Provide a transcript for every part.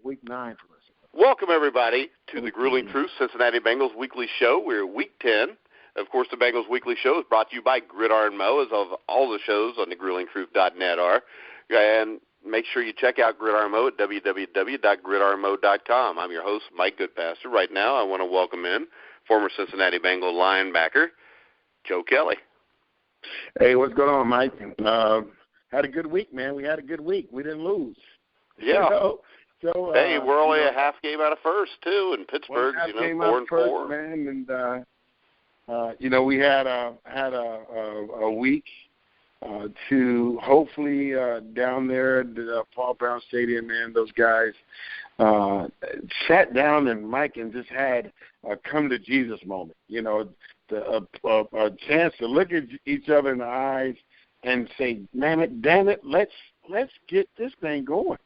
Week 9 for us. Welcome, everybody, to the Grueling Truth Cincinnati Bengals Weekly Show. We're Week 10. Of course, the Bengals Weekly Show is brought to you by Gridiron Mo, as of all the shows on the grulingtruth.net are. And make sure you check out Gridiron Mo at www.gridironmo.com. I'm your host, Mike Goodpaster. Right now, I want to welcome in former Cincinnati Bengal linebacker, Joe Kelly. Hey, what's going on, Mike? Had a good week, man. We had a good week. We didn't lose. Yeah. So, hey, we're only a half game out of first, too, in Pittsburgh, 4-4. Man, and, we had a week to hopefully down there at the Paul Brown Stadium, man, those guys sat down and Mike and just had a come-to-Jesus moment, a chance to look at each other in the eyes and say, damn it, let's get this thing going.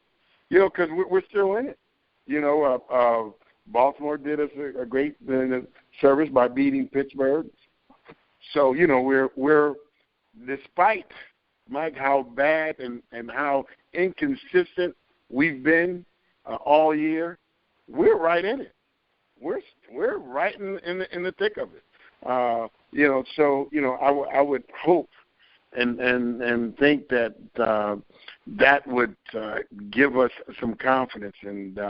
Because we're still in it. Baltimore did us a great service by beating Pittsburgh. So, we're despite, Mike, how bad and how inconsistent we've been all year, we're right in it. We're right in the thick of it. I would hope and think that that would give us some confidence and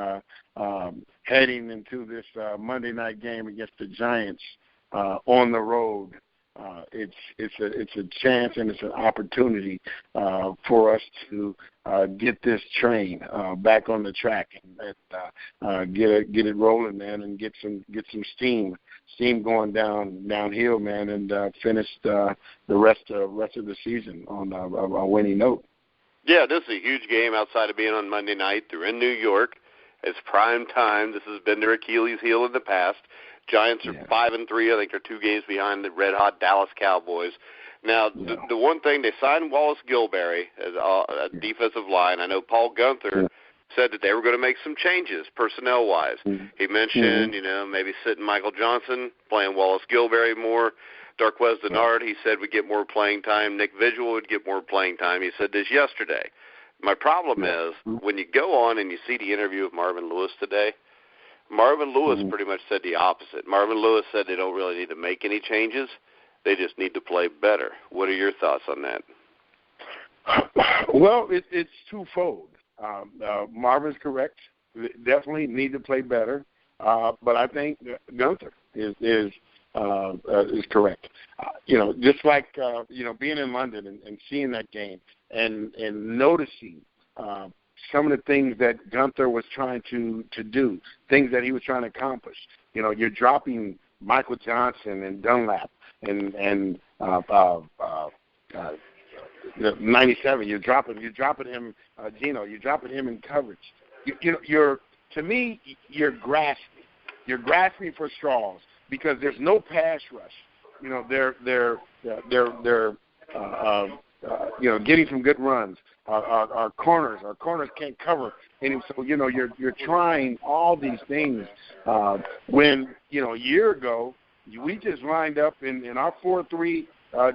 heading into this Monday night game against the Giants on the road. It's a chance and it's an opportunity for us to get this train back on the track and get it rolling, man, and get some steam going downhill, man, and finish the rest of the season on a winning note. Yeah, this is a huge game outside of being on Monday night. They're in New York. It's prime time. This has been their Achilles heel in the past. Giants are 5-3. I think they're 2 games behind the red-hot Dallas Cowboys. Now, the one thing, they signed Wallace Gilberry as a defensive line. I know Paul Gunther said that they were going to make some changes personnel-wise. He mentioned, maybe sitting Michael Johnson, playing Wallace Gilberry more. Darquez Denard, he said, would get more playing time. Nick Vigil would get more playing time. He said this yesterday. My problem is when you go on and you see the interview with Marvin Lewis today, Marvin Lewis pretty much said the opposite. Marvin Lewis said they don't really need to make any changes. They just need to play better. What are your thoughts on that? Well, it's twofold. Marvin's correct. Definitely need to play better. But I think Gunther is correct. Just like being in London and seeing that game and noticing some of the things that Gunther was trying to do, things that he was trying to accomplish. You're dropping Michael Johnson and Dunlap and 97. You're dropping him, Gino. You're dropping him in coverage. To me, you're grasping. You're grasping for straws because there's no pass rush. They're getting some good runs. Our corners can't cover any. So you're trying all these things. When a year ago we just lined up in our 4-3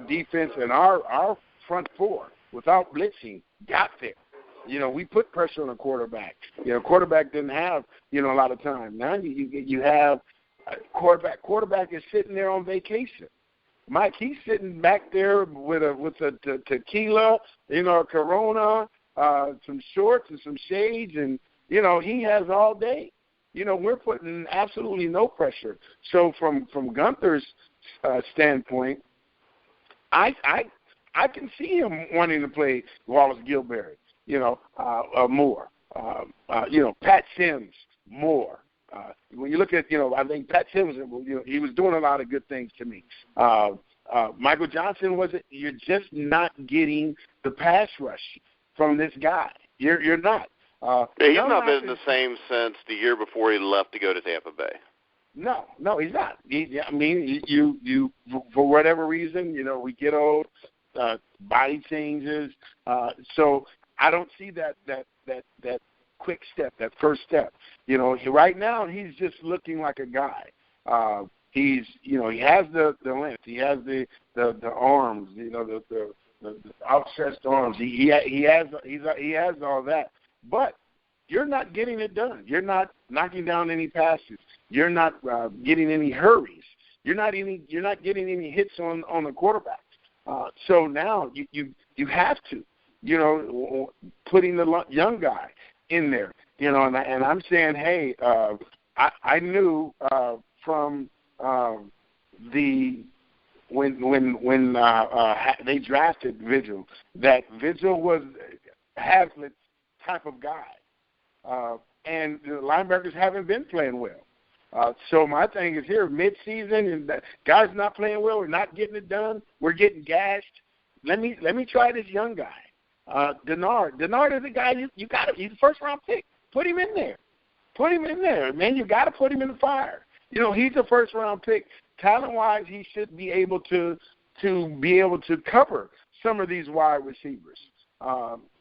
defense and our front four without blitzing got there. We put pressure on the quarterback. Quarterback didn't have a lot of time. Now you have quarterback is sitting there on vacation. Mike, he's sitting back there with a tequila, a Corona, some shorts and some shades, and he has all day. We're putting absolutely no pressure. So from Gunther's standpoint, I can see him wanting to play Wallace Gilberry, more. Pat Sims more. When you look at, I think Pat Sims, he was doing a lot of good things to me. Michael Johnson you're just not getting the pass rush from this guy. You're not. He's not been in the same since the year before he left to go to Tampa Bay. No, he's not. You for whatever reason, we get old, body changes. So I don't see that quick step, that first step. Right now he's just looking like a guy. He has the length, he has the arms, the outstretched arms. He has all that, but you're not getting it done. You're not knocking down any passes. You're not getting any hurries. You're not getting any hits on the quarterback. So now you have to, putting the young guy in there, and I'm saying, hey, I knew from when they drafted Vigil that Vigil was Hazlitt's type of guy, and the linebackers haven't been playing well. So my thing is here, mid-season, and the guys not playing well, we're not getting it done, we're getting gashed. Let me try this young guy, Denard. Denard is the guy you got. He's a first-round pick. Put him in there. Man. You got to put him in the fire. He's a first-round pick. Talent-wise, he should be able to cover some of these wide receivers.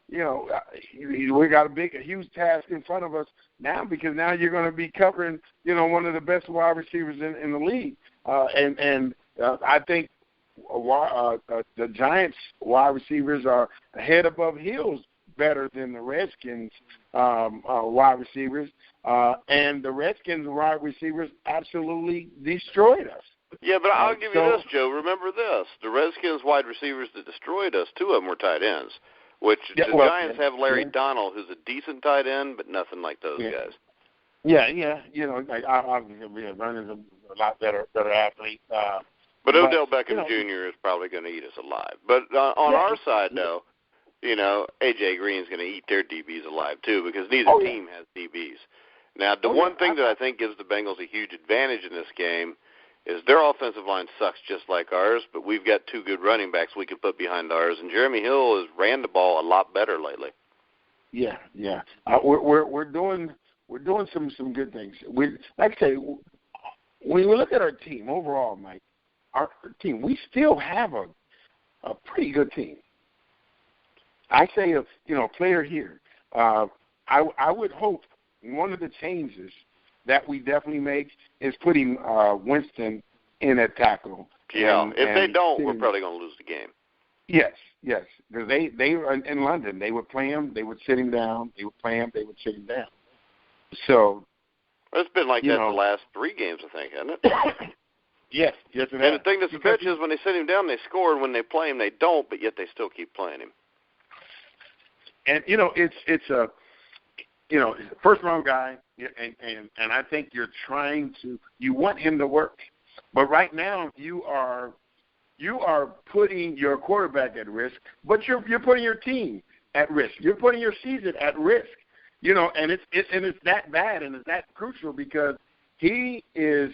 We got a huge task in front of us now, because now you're going to be covering, one of the best wide receivers in the league. I think the Giants' wide receivers are head above heels better than the Redskins' wide receivers. And the Redskins' wide receivers absolutely destroyed us. Yeah, but I'll give you this, Joe. Remember this. The Redskins' wide receivers that destroyed us, 2 of them were tight ends, which the Giants have Larry Donald, who's a decent tight end, but nothing like those guys. Yeah. Obviously, Vernon's a lot better athlete. But Odell Beckham Jr. is probably going to eat us alive. But on our side, though, A.J. Green's going to eat their DBs alive, too, because neither team has DBs. Now, the one thing that I think gives the Bengals a huge advantage in this game is their offensive line sucks just like ours, but we've got 2 good running backs we can put behind ours, and Jeremy Hill has ran the ball a lot better lately. Yeah. We're doing some good things. Like I say, when we look at our team overall, Mike, our team, we still have a pretty good team. I say a player here. I would hope one of the changes that we definitely make is putting Winston in at tackle. Yeah, if they don't, we're probably going to lose the game. Yes, because they were in London. They would play him. They would sit him down. They would play him. They would sit him down. So it's been like that the last 3 games, I think, hasn't it? Yes, it has. And the thing that's bitch is when they sit him down, they score, and when they play him, they don't. But yet they still keep playing him. And it's a first round guy, and I think you want him to work, but right now you are putting your quarterback at risk, but you're putting your team at risk. You're putting your season at risk, and it's that bad and it's that crucial because he is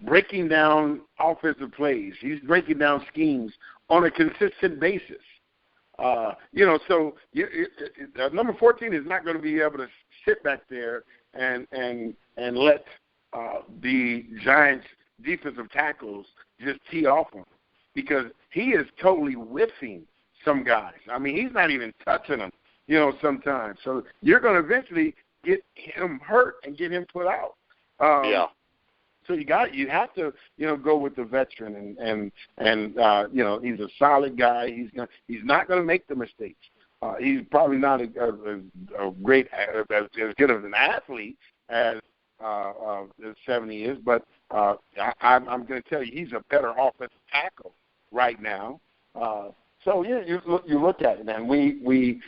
breaking down offensive plays. He's breaking down schemes on a consistent basis. So number 14 is not going to be able to sit back there and let the Giants' defensive tackles just tee off him, because he is totally whiffing some guys. I mean, he's not even touching them, sometimes. So you're going to eventually get him hurt and get him put out. So you have to go with the veteran and he's a solid guy. He's not going to make the mistakes. He's probably not as great as good of an athlete as 70 is, but I'm going to tell you he's a better offensive tackle right now. So you look at it, and we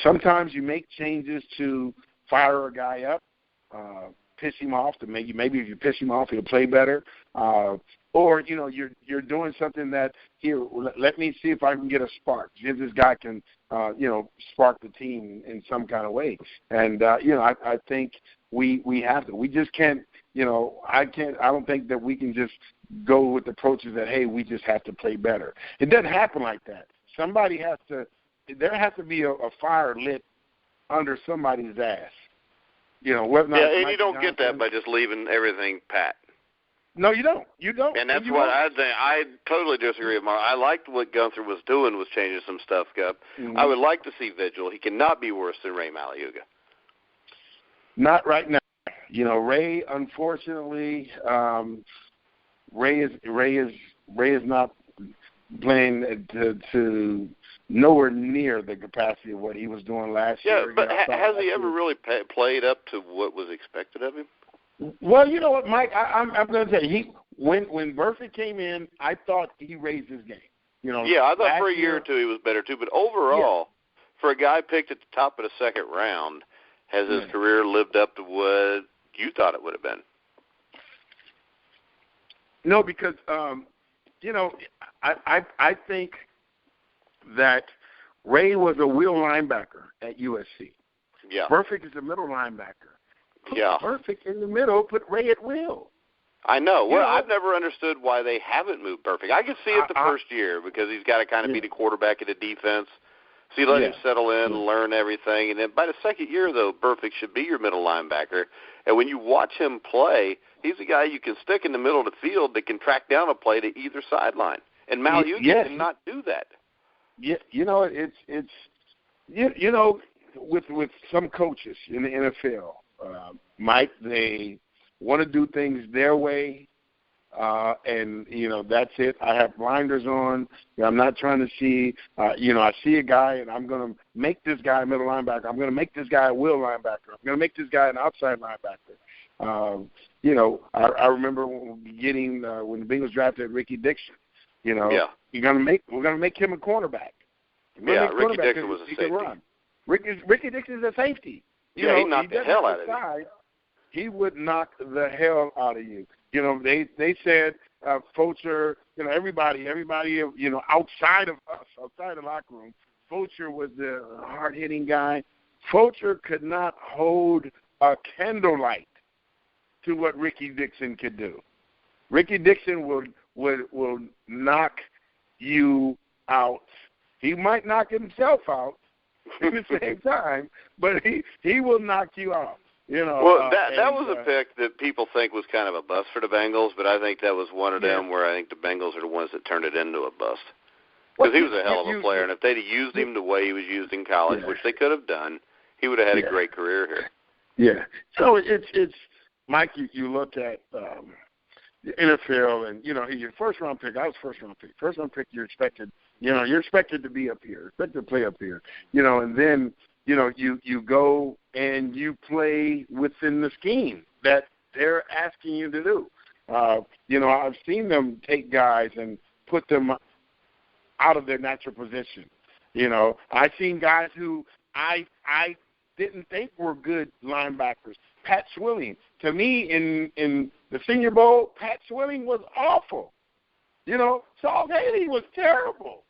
sometimes you make changes to fire a guy up. Piss him off to maybe if you piss him off, he'll play better. Or you're doing something that here. Let me see if I can get a spark. If this guy can, spark the team in some kind of way. And I think we have to. We just can't. I don't think that we can just go with approaches that hey, we just have to play better. It doesn't happen like that. Somebody has to. There has to be a fire lit under somebody's ass. And you don't get that by just leaving everything pat. No, you don't. You don't. And that's what I think. I totally disagree with Mark. I liked what Gunther was doing, was changing some stuff up. Mm-hmm. I would like to see Vigil. He cannot be worse than Ray Maliuga. Not right now. Ray, unfortunately, Ray is not playing to nowhere near the capacity of what he was doing last year. Yeah, but has he ever really played up to what was expected of him? Well, you know what, Mike, I'm going to tell you, when Burfict came in, I thought he raised his game. You know, yeah, I thought for a year or two he was better too, but overall, for a guy picked at the top of the second round, has his career lived up to what you thought it would have been? No, because you know, I think that Ray was a wheel linebacker at USC. Yeah. Burfict is a middle linebacker. Put Burfict in the middle, put Ray at wheel. I know. Well, I've never understood why they haven't moved Burfict. I could see it the first year because he's got to kind of be the quarterback of the defense. So you let him settle in, learn everything, and then by the second year, though, Burfict should be your middle linebacker. And when you watch him play, he's a guy you can stick in the middle of the field that can track down a play to either sideline. And Maluga cannot do that. Yeah, you know, it's you know, with some coaches in the NFL, Mike, they want to do things their way, and, you know, that's it. I have blinders on. I'm not trying to see, you know, I see a guy, and I'm going to make this guy a middle linebacker. I'm going to make this guy a wheel linebacker. I'm going to make this guy an outside linebacker. You know, I remember getting when the Bengals drafted Ricky Dixon. You know, we're going to make him a cornerback. Ricky Dixon was a safety. Ricky Dixon is a safety. You know, he knocked the hell out of you. He would knock the hell out of you. You know, they said Fulcher, you know, everybody, you know, outside of us, outside the locker room, Fulcher was the hard-hitting guy. Fulcher could not hold a candlelight to what Ricky Dixon could do. Ricky Dixon will knock you out. He might knock himself out at the same time, but he will knock you out. You know, well, that was a pick that people think was kind of a bust for the Bengals, but I think that was one of them where I think the Bengals are the ones that turned it into a bust. Because he was a hell of a player, and if they'd have used him the way he was used in college, which they could have done, he would have had a great career here. Yeah. So it's Mike, you look at the NFL, and, you know, your first-round pick, I was first-round pick. First-round pick, you're expected to be up here, expected to play up here. You know, and then, you know, you go and you play within the scheme that they're asking you to do. You know, I've seen them take guys and put them out of their natural position. You know, I've seen guys who I didn't think were good linebackers. Pat Swilling. To me, in the Senior Bowl, Pat Swilling was awful. You know, Charles Haley was terrible.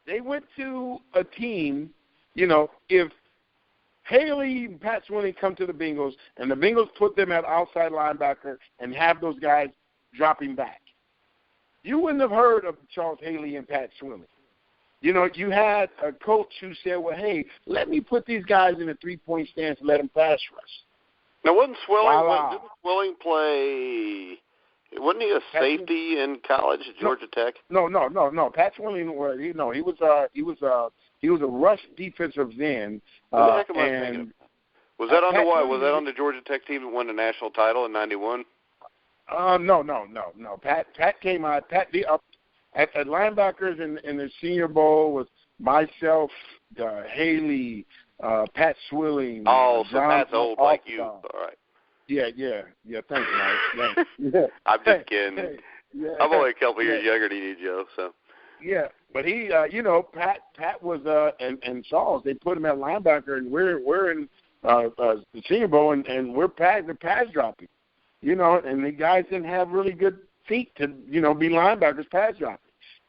They went to a team, you know, if Haley and Pat Swilling come to the Bengals and the Bengals put them at outside linebacker and have those guys dropping back, you wouldn't have heard of Charles Haley and Pat Swilling. You know, you had a coach who said, well, hey, let me put these guys in a three-point stance and let them pass rush. Now, didn't Swilling play, wasn't he a safety in college at Georgia Tech? No. Pat Swilling was, he was a rush defensive end. What the heck am I thinking of? Was that on the Georgia Tech team that won the national title in '91? No. Pat came out. At linebackers in the Senior Bowl was myself, Haley, Pat Swilling. Oh, so John Pat's old like you. All right. Yeah. Thanks, Mike. Yeah. I'm just kidding. I'm only a couple years younger than you, Joe. So. Yeah, but he, you know, Pat was and Charles. They put him at linebacker, and we're in the Senior Bowl, and we're pass dropping. You know, and the guys didn't have really good feet to, you know, be linebackers pass dropping.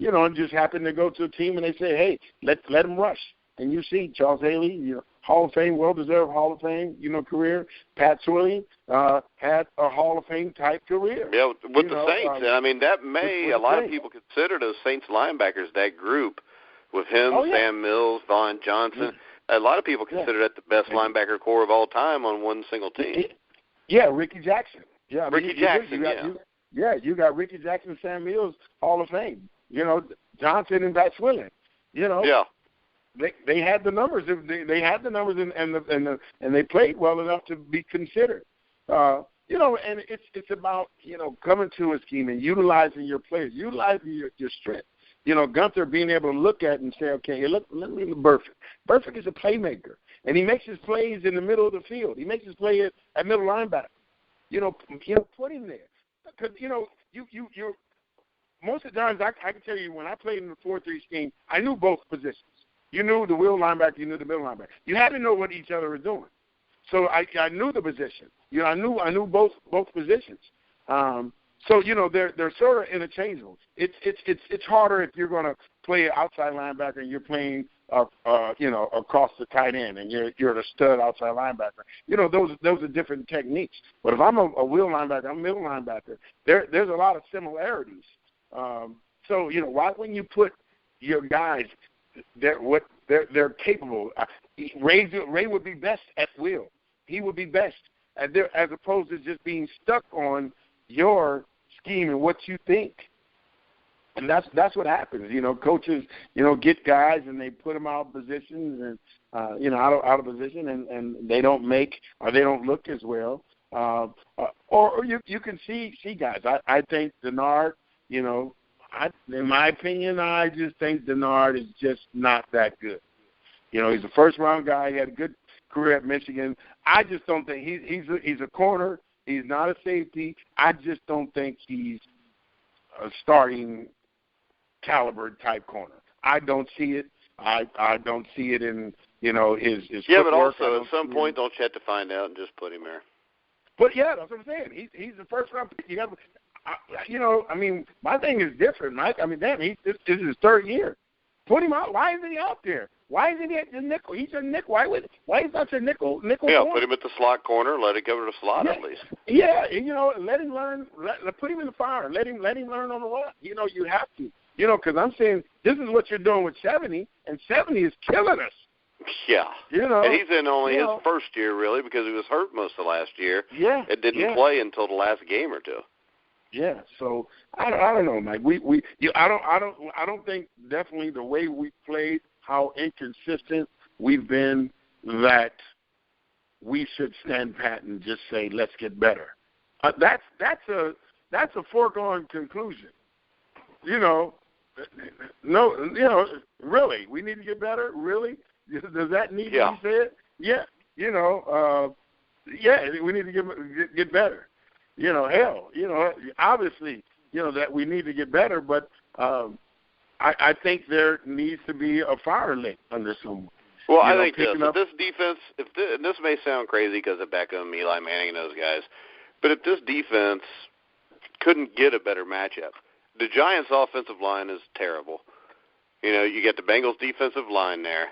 You know, and just happened to go to a team and they say, hey, let them rush. And you see Charles Haley, you know, Hall of Fame, well-deserved Hall of Fame, you know, career. Pat Swilling had a Hall of Fame type career. Yeah, with the Saints. I mean, that a lot of people consider those Saints linebackers, that group with him, Sam Mills, Vaughn Johnson. A lot of people consider that the best linebacker core of all time on one single team. Ricky Jackson. Yeah, I mean, Ricky Jackson, you got Ricky Jackson, Sam Mills, Hall of Fame. You know, Johnson and Pat Swilling. You know. Yeah. They had the numbers. They had the numbers, and they played well enough to be considered. You know, and it's about, you know, coming to a scheme and utilizing your players, utilizing your strength. Gunther being able to look at and say, okay, let me look at Burfict. Burfict is a playmaker, and he makes his plays in the middle of the field. He makes his play at middle linebacker. Put him there. Because, you're most of the times, I can tell you, when I played in the 4-3 scheme, I knew both positions. You knew the wheel linebacker, you knew the middle linebacker. You had to know what each other was doing. So I knew the position. I knew both positions. So they're sort of interchangeable. It's harder if you're going to play outside linebacker and you're playing across the tight end and you're the stud outside linebacker. Those are different techniques. But if I'm a wheel linebacker, I'm a middle linebacker. There's a lot of similarities. So why wouldn't you put your guys they're capable? Ray would be best at wheel. He would be best as opposed to just being stuck on your scheme and what you think. And that's what happens. Coaches, get guys and they put them out of positions and out of position and they don't make or they don't look as well. Or you can see guys. I think Denard, in my opinion, I just think Denard is just not that good. He's a first-round guy. He had a good career at Michigan. I just don't think he's a corner. He's not a safety. I just don't think he's a starting caliber type corner. I don't see it. I don't see it in his yeah, but footwork. also at some point, don't you have to find out and just put him there? But yeah, that's what I'm saying. He's the first-round pick. You got. My thing is different, Mike. This is his third year. Put him out. Why isn't he out there? Why isn't he at the nickel? He's a nickel. Why is not your nickel? Yeah, corner? Put him at the slot corner. Let it cover the slot at least. Yeah, let him learn. Put him in the fire. Let him learn on the run. You have to. Because I'm saying this is what you're doing with 70, and 70 is killing us. Yeah. And he's in only his first year really because he was hurt most of last year. Yeah. And didn't play until the last game or two. Yeah, so I don't know, Mike. I don't think definitely the way we played, how inconsistent we've been, that we should stand pat and just say let's get better. That's a foregone conclusion. Really, we need to get better. Really, does that need to be said? Yeah, we need to get better. Obviously, that we need to get better, but I think there needs to be a fire lit under someone. Well, I think this defense, and this may sound crazy because of Beckham, Eli Manning, and those guys, but if this defense couldn't get a better matchup, the Giants' offensive line is terrible. You get the Bengals' defensive line there.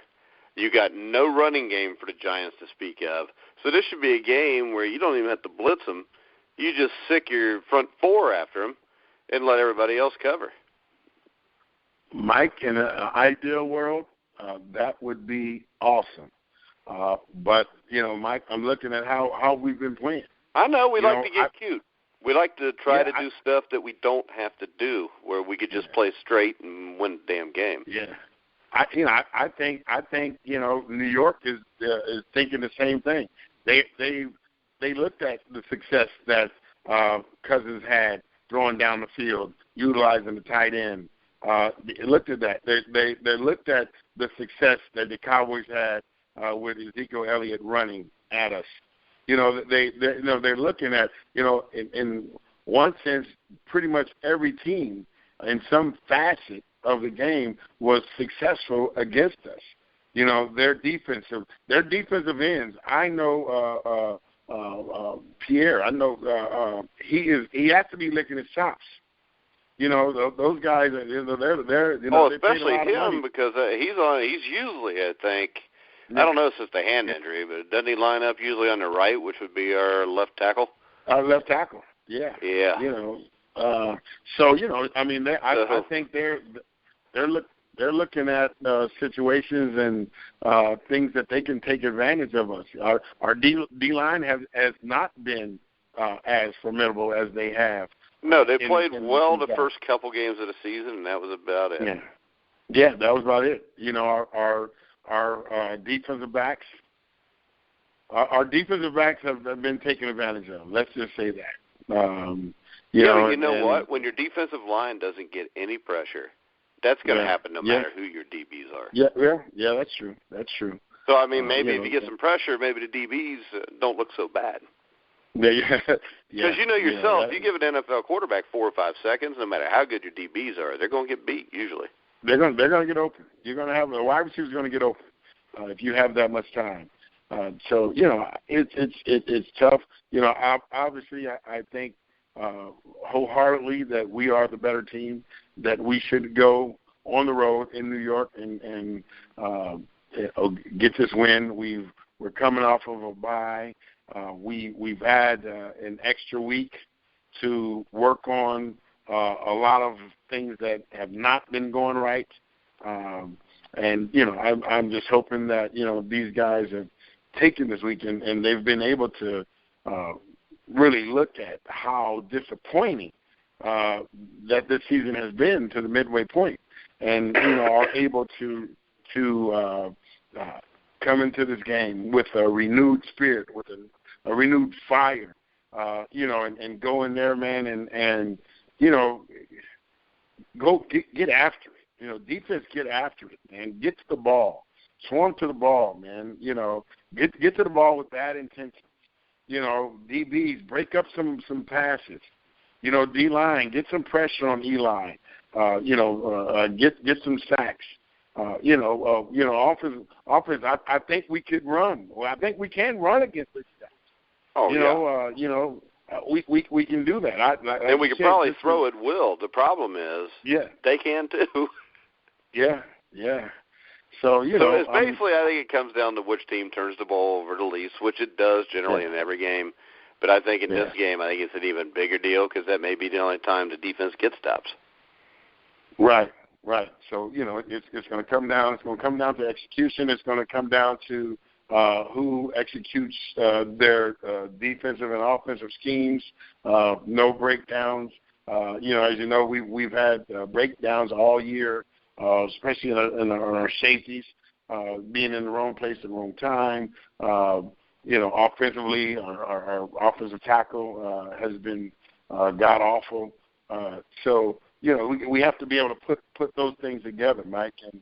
You got no running game for the Giants to speak of. So this should be a game where you don't even have to blitz them. You just sick your front four after them and let everybody else cover. Mike, in an ideal world, that would be awesome. But, Mike, I'm looking at how we've been playing. I know. We like to get cute. We like to try to do stuff that we don't have to do, where we could just play straight and win the damn game. Yeah. I think New York is thinking the same thing. They looked at the success that Cousins had throwing down the field, utilizing the tight end. They looked at that. They looked at the success that the Cowboys had with Ezekiel Elliott running at us. They're looking at, in one sense, pretty much every team in some facet of the game was successful against us. Their defensive ends. I know Pierre. I know he has to be licking his chops. Those guys. They're especially him because he's usually, I think. I don't know since the hand injury, but doesn't he line up usually on the right, which would be our left tackle? Our left tackle. Yeah. Yeah. I think they're looking at situations and things that they can take advantage of us. Our D-line has not been as formidable as they have. No, they played well the first couple games of the season, and that was about it. Yeah, that was about it. Our defensive backs. Our defensive backs have been taken advantage of. Let's just say that. You know what? When your defensive line doesn't get any pressure, that's going to happen no matter who your DBs are. Yeah, that's true. That's true. So, I mean, maybe if you get some pressure, maybe the DBs don't look so bad. Because you know yourself, if you give an NFL quarterback 4 or 5 seconds, no matter how good your DBs are, they're going to get beat usually. They're going to get open. You're going to have a wide receiver's going to get open if you have that much time. So it's tough. Obviously, I think wholeheartedly that we are the better team. That we should go on the road in New York and get this win. We're coming off of a bye. We've had an extra week to work on a lot of things that have not been going right. And I'm just hoping that these guys have taken this week and they've been able to really look at how disappointing that this season has been to the midway point, and are able to come into this game with a renewed spirit, with a renewed fire, and go in there, man, and go get after it. Defense, get after it, man. Get to the ball, swarm to the ball, man. Get to the ball with that intensity. DBs, break up some passes. D-line, get some pressure on E-line. Get some sacks. Offense. I think we could run. Well, I think we can run against this guy. We can do that. And we can probably throw at will. The problem is, they can too. Yeah. So it's basically, I think it comes down to which team turns the ball over the least, which it does generally in every game. But I think in this game, I think it's an even bigger deal because that may be the only time the defense gets stops. Right. So it's going to come down. It's going to come down to execution. It's going to come down to who executes their defensive and offensive schemes. No breakdowns. As you know, we've had breakdowns all year, especially in our safeties, being in the wrong place at the wrong time. Offensively, our offensive tackle has been god awful. So we have to be able to put those things together, Mike. And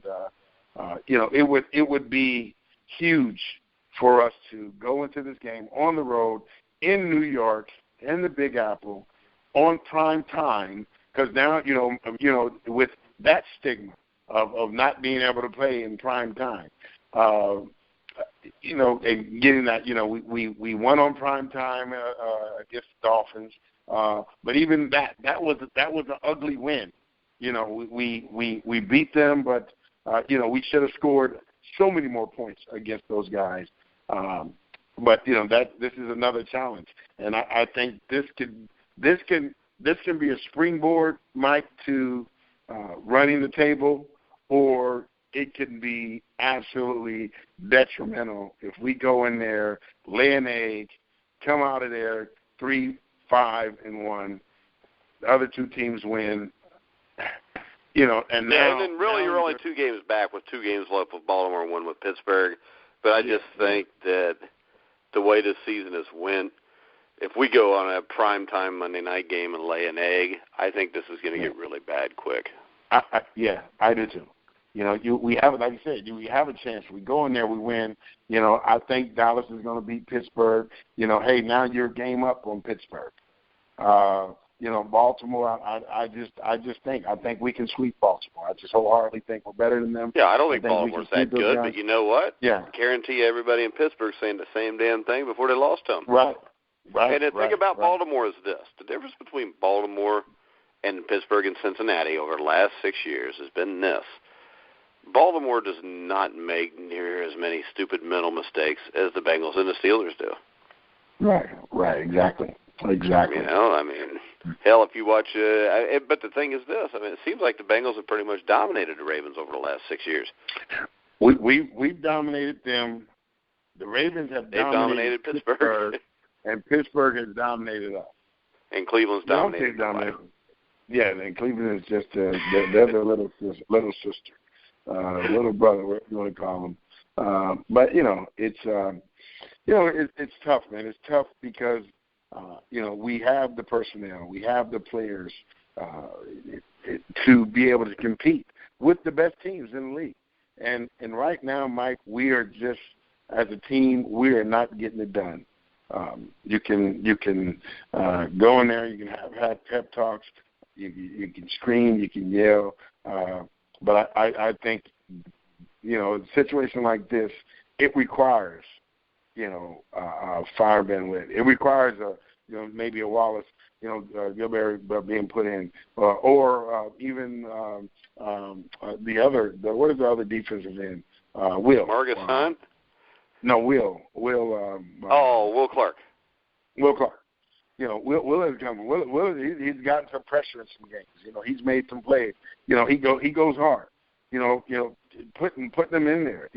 it would be huge for us to go into this game on the road in New York, in the Big Apple, on prime time. Because now with that stigma of not being able to play in prime time. And getting that, we won on prime time against the Dolphins, but even that was an ugly win. We beat them, but we should have scored so many more points against those guys. But this is another challenge, and I think this can be a springboard, Mike, to running the table, or it can be absolutely detrimental if we go in there, lay an egg, come out of there 3-5-1. The other two teams win. And then really you're only 2 games back with 2 games left with Baltimore and 1 with Pittsburgh. But I just think that the way this season has went, if we go on a primetime Monday night game and lay an egg, I think this is going to get really bad quick. I do too. We have, like you said, we have a chance. We go in there, we win. I think Dallas is going to beat Pittsburgh. Hey, now you're game up on Pittsburgh. Baltimore, I think we can sweep Baltimore. I just wholeheartedly think we're better than them. Yeah, I don't think Baltimore's that good, but you know what? Yeah. I guarantee everybody in Pittsburgh saying the same damn thing before they lost to them. Right. And the thing about Baltimore is this. The difference between Baltimore and Pittsburgh and Cincinnati over the last 6 years has been this. Baltimore does not make near as many stupid mental mistakes as the Bengals and the Steelers do. Right, exactly. Hell, if you watch, but the thing is this, it seems like the Bengals have pretty much dominated the Ravens over the last 6 years. We've dominated them. The Ravens have dominated Pittsburgh. And Pittsburgh has dominated us. And Cleveland's dominated. Yeah, and Cleveland is just they're their little sister. Little brother, what you want to call them. But it's tough, man. It's tough because we have the personnel, we have the players to be able to compete. with the best teams in the league. And right now, Mike, we are just, as a team, we are not getting it done. You can go in there, you can have pep talks, you can scream, you can yell, but I think, a situation like this, it requires, a fire being lit. It requires maybe a Wallace, Gilbert being put in, or even what is the other defensive end? Will. Marcus Hunt? No, Will. Will Clark. Will Clark. Will has come. Will he's gotten some pressure in some games. He's made some plays. He goes hard. Putting them in there.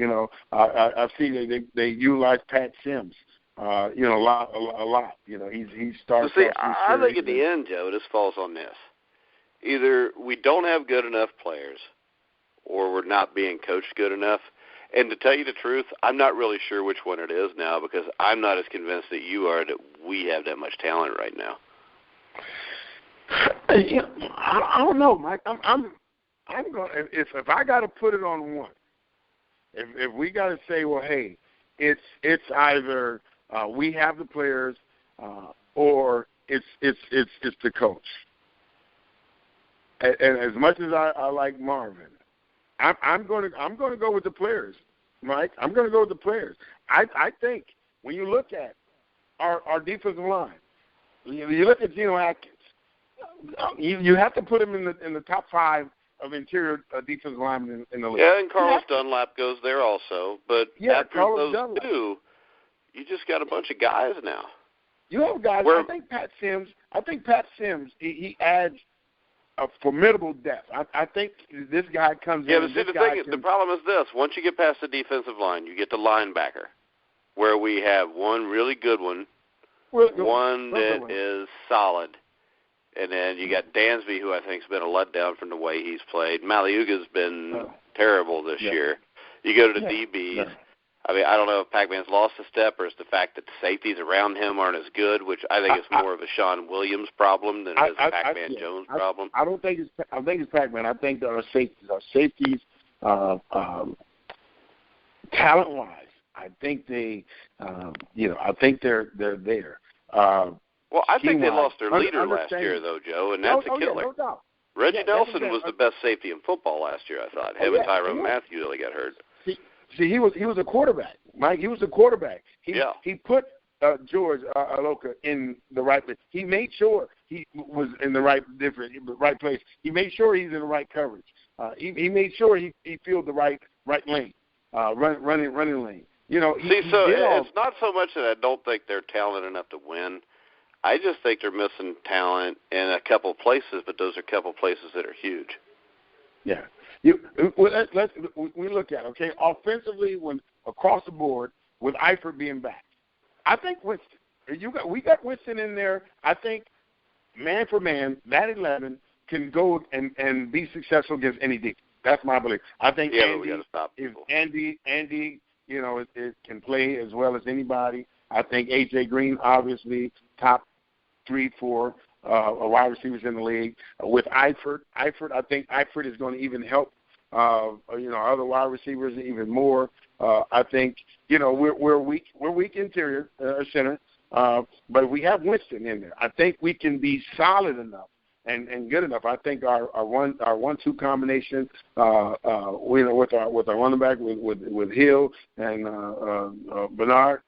I've seen they utilize Pat Sims. A lot. He starts. So see, I think at the end, Joe, this falls on this: either we don't have good enough players, or we're not being coached good enough. And to tell you the truth, I'm not really sure which one it is now, because I'm not as convinced that you are that we have that much talent right now. I don't know, Mike. I'm going. If I got to put it on one, if we got to say, well, hey, it's either we have the players, or it's the coach. And as much as I like Marvin, I'm going to go with the players, Mike. I'm going to go with the players. I think when you look at our defensive line, you look at Geno Atkins, you have to put him in the top 5 of interior defensive linemen in the league. Yeah, and Carlos Dunlap goes there also. But after Carlos those Dunlap. two, you just got a bunch of guys now. You have guys. I think Pat Sims. He adds a formidable depth. I think this guy comes in. Yeah, but see, the problem is this. Once you get past the defensive line, you get to linebacker, where we have one really good one, one that is solid, and then you got Dansby, who I think has been a letdown from the way he's played. Maliuga's been terrible this year. You go to the DBs. Yeah. I mean, I don't know if Pac-Man's lost a step, or it's the fact that the safeties around him aren't as good, which I think is more of a Sean Williams problem than it is a Pac-Man Jones problem. I don't think it's Pac-Man. I think our safeties, talent-wise, I think they, I think they're there. Well, I think they lost their leader last year, though, Joe, and that's a killer. No doubt. Reggie Nelson was the best safety in football last year, I thought. Him and Tyrone Matthew really got hurt. See, he was a quarterback, Mike. He was a quarterback. He put George Aloka in the right place. He made sure he was in the right place. He made sure he's in the right coverage. He made sure he filled the right lane, running lane. It's not so much that I don't think they're talented enough to win. I just think they're missing talent in a couple places, but those are a couple places that are huge. Yeah. We look at it, okay? Offensively, when across the board, with Eifert being back, I think Winston. We got Winston in there. I think man for man, that 11 can go and be successful against any defense. That's my belief. I think Andy it can play as well as anybody. I think A.J. Green, obviously, top 3, 4 wide receivers in the league. With Eifert, I think Eifert is going to even help, other wide receivers even more. I think, we're weak interior center, but we have Winston in there. I think we can be solid enough and good enough. I think our 1-2 combination, with our running back with Hill and Bernard,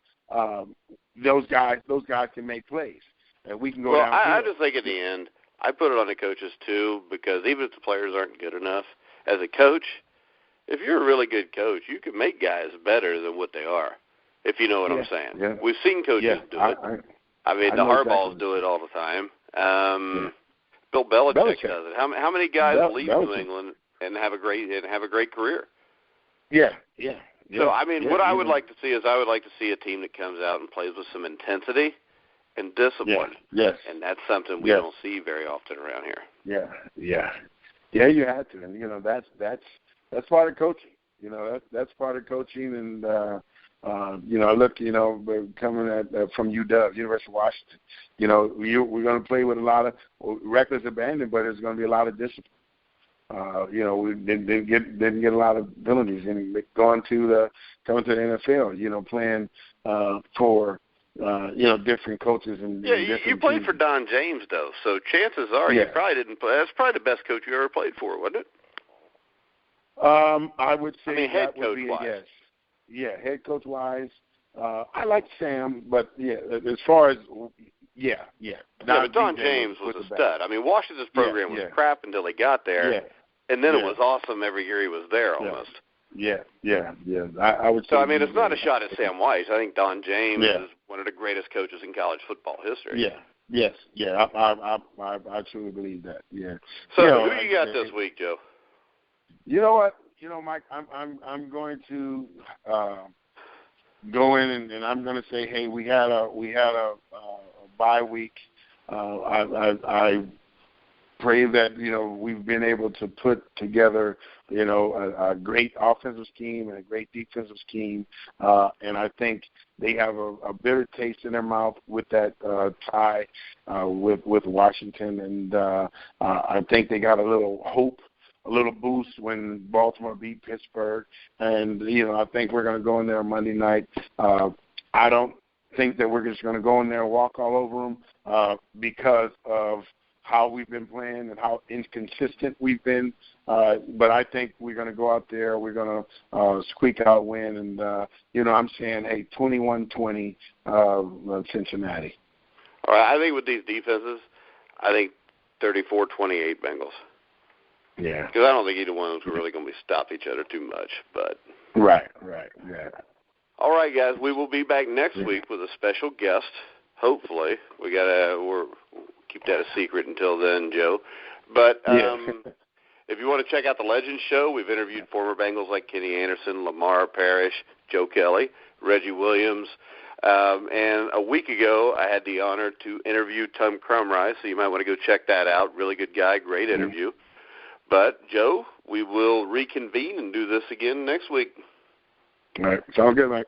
those guys can make plays. And we can go down. I just think at the end, I put it on the coaches too, because even if the players aren't good enough, as a coach, if you're a really good coach, you can make guys better than what they are, if you know what I'm saying. Yeah. We've seen coaches do it. I mean, the Harbaughs do it all the time. Bill Belichick does it. How many guys leave New England and have a great career? Yeah. So I mean, what I would like to see is a team that comes out and plays with some intensity and discipline. Yes. And that's something we don't see very often around here. Yeah, you have to, and that's part of coaching. That's part of coaching, and look, coming from UW, University of Washington, we're going to play with a lot of reckless abandon, but there's going to be a lot of discipline. We didn't get a lot of abilities and going to the NFL. Playing for different coaches and different you played teams. for Don James though, so chances are you probably didn't play. That's probably the best coach you ever played for, wasn't it? I would say head that would be a yes. Yeah, head coach wise, I like Sam, but as far as but Don James was a stud. Washington's program was crap until he got there, and then it was awesome every year he was there almost. Yeah. I would say. So it's not a shot at Sam Weiss. I think Don James is one of the greatest coaches in college football history. Yeah. Yes. Yeah. I truly believe that. Yeah. So who you got this week, Joe? You know what? Mike, I'm going to go in and I'm going to say, hey, we had a bye week. I pray that we've been able to put together a great offensive scheme and a great defensive scheme, and I think they have a bitter taste in their mouth with that tie with Washington, and I think they got a little hope, a little boost when Baltimore beat Pittsburgh, and I think we're going to go in there Monday night. I don't think that we're just going to go in there and walk all over them because of how we've been playing and how inconsistent we've been. But I think we're going to go out there, we're going to squeak out win, and I'm saying, hey, 21-20 Cincinnati. All right, I think with these defenses, I think 34-28 Bengals. Yeah. Because I don't think either one of them are really going to stop each other too much. But Right, yeah. All right, guys, we will be back next week with a special guest, hopefully. We'll keep that a secret until then, Joe. But if you want to check out the Legends Show, we've interviewed former Bengals like Kenny Anderson, Lamar Parrish, Joe Kelly, Reggie Williams. And a week ago, I had the honor to interview Tom Crumry, so you might want to go check that out. Really good guy, great interview. But, Joe, we will reconvene and do this again next week. All right. Sounds good, Mike.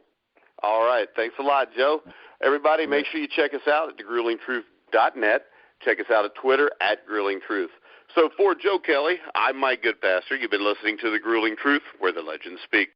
All right. Thanks a lot, Joe. Everybody, make sure you check us out at thegruelingtruth.net. Check us out at Twitter at GruelingTruth. So for Joe Kelly, I'm Mike Goodpaster. You've been listening to The Grueling Truth, where the legends speak.